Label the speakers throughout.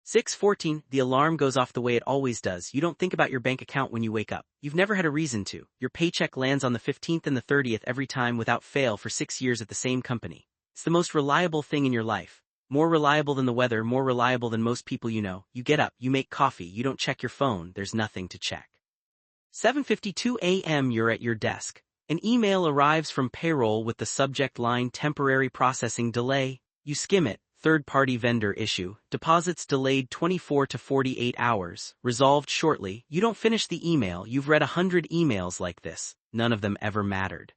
Speaker 1: 6:14, the alarm goes off the way it always does. You don't think about your bank account when you wake up. You've never had a reason to. Your paycheck lands on the 15th and the 30th every time without fail for 6 years at the same company. It's the most reliable thing in your life. More reliable than the weather, more reliable than most people you know. You get up, you make coffee, you don't check your phone, there's nothing to check. 7:52 a.m. You're at your desk. An email arrives from payroll with the subject line temporary processing delay. You skim it. Third-party vendor issue, deposits delayed 24 to 48 hours, resolved shortly. You don't finish the email. You've read 100 emails like this. None of them ever mattered.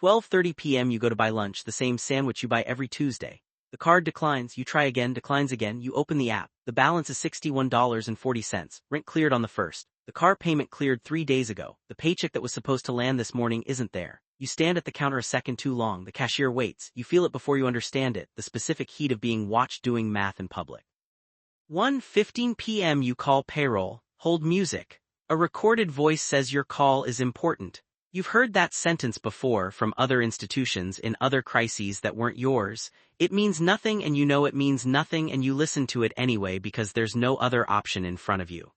Speaker 1: 12:30 p.m. You go to buy lunch, the same sandwich you buy every Tuesday. The card declines, you try again, declines again, you open the app. The balance is $61.40. Rent cleared on the 1st. The car payment cleared 3 days ago. The paycheck that was supposed to land this morning isn't there. You stand at the counter a second too long. The cashier waits. You feel it before you understand it, the specific heat of being watched doing math in public. 1:15 p.m. You call payroll. Hold music. A recorded voice says your call is important. You've heard that sentence before from other institutions in other crises that weren't yours. It means nothing and you know it means nothing and you listen to it anyway because there's no other option in front of you.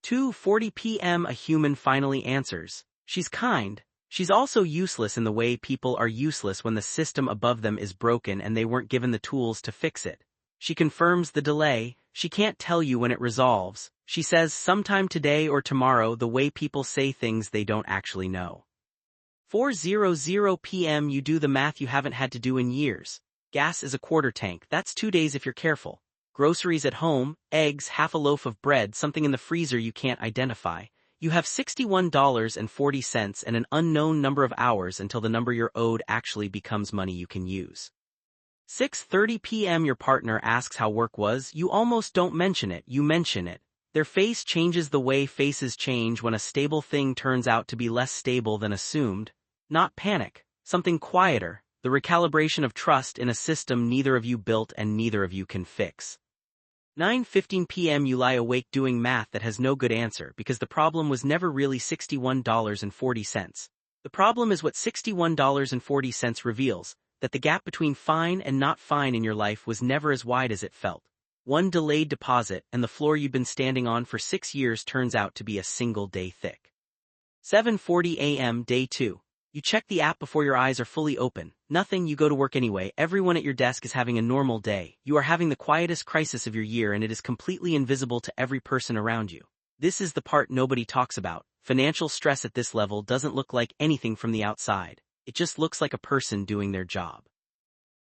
Speaker 1: 2:40 p.m. A human finally answers. She's kind. She's also useless in the way people are useless when the system above them is broken and they weren't given the tools to fix it. She confirms the delay. She can't tell you when it resolves. She says sometime today or tomorrow, the way people say things they don't actually know. 4:00 p.m. You do the math you haven't had to do in years. Gas is a quarter tank. That's 2 days if you're careful. Groceries at home, eggs, half a loaf of bread, something in the freezer you can't identify. You have $61.40 and an unknown number of hours until the number you're owed actually becomes money you can use. 6:30 p.m. Your partner asks how work was. You almost don't mention it. You mention it. Their face changes the way faces change when a stable thing turns out to be less stable than assumed. Not panic. Something quieter. The recalibration of trust in a system neither of you built and neither of you can fix. 9:15 p.m. You lie awake doing math that has no good answer because the problem was never really $61.40. The problem is what $61.40 reveals, that the gap between fine and not fine in your life was never as wide as it felt. One delayed deposit and the floor you've been standing on for 6 years turns out to be a single day thick. 7:40 a.m. Day 2. You check the app before your eyes are fully open. Nothing, you go to work anyway. Everyone at your desk is having a normal day. You are having the quietest crisis of your year and it is completely invisible to every person around you. This is the part nobody talks about. Financial stress at this level doesn't look like anything from the outside. It just looks like a person doing their job.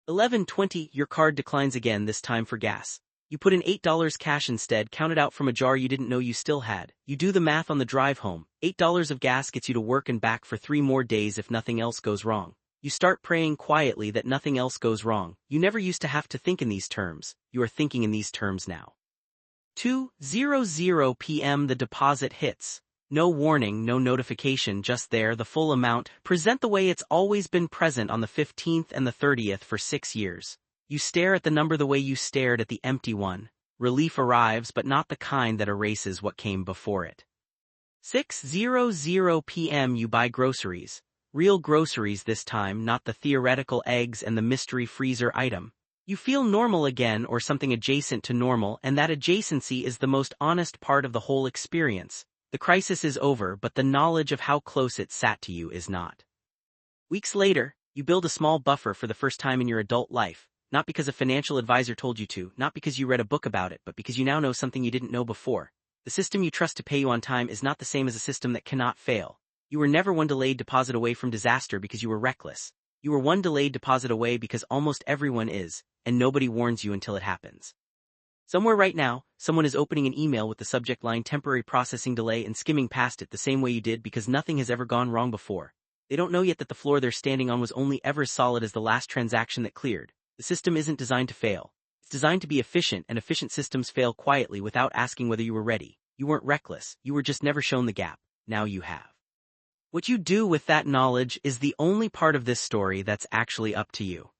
Speaker 1: 11:20, your card declines again, this time for gas. You put in $8 cash instead, counted out from a jar you didn't know you still had. You do the math on the drive home. $8 of gas gets you to work and back for 3 more days if nothing else goes wrong. You start praying quietly that nothing else goes wrong. You never used to have to think in these terms. You are thinking in these terms now. 2:00 p.m. The deposit hits. No warning, no notification, just there, the full amount, present the way it's always been present on the 15th and the 30th for 6 years. You stare at the number the way you stared at the empty one. Relief arrives, but not the kind that erases what came before it. 6:00 p.m. You buy groceries. Real groceries this time, not the theoretical eggs and the mystery freezer item. You feel normal again or something adjacent to normal, and that adjacency is the most honest part of the whole experience. The crisis is over, but the knowledge of how close it sat to you is not. Weeks later, you build a small buffer for the first time in your adult life. Not because a financial advisor told you to, not because you read a book about it, but because you now know something you didn't know before. The system you trust to pay you on time is not the same as a system that cannot fail. You were never one delayed deposit away from disaster because you were reckless. You were one delayed deposit away because almost everyone is, and nobody warns you until it happens. Somewhere right now, someone is opening an email with the subject line temporary processing delay and skimming past it the same way you did because nothing has ever gone wrong before. They don't know yet that the floor they're standing on was only ever as solid as the last transaction that cleared. The system isn't designed to fail. It's designed to be efficient, and efficient systems fail quietly without asking whether you were ready. You weren't reckless, you were just never shown the gap. Now you have. What you do with that knowledge is the only part of this story that's actually up to you.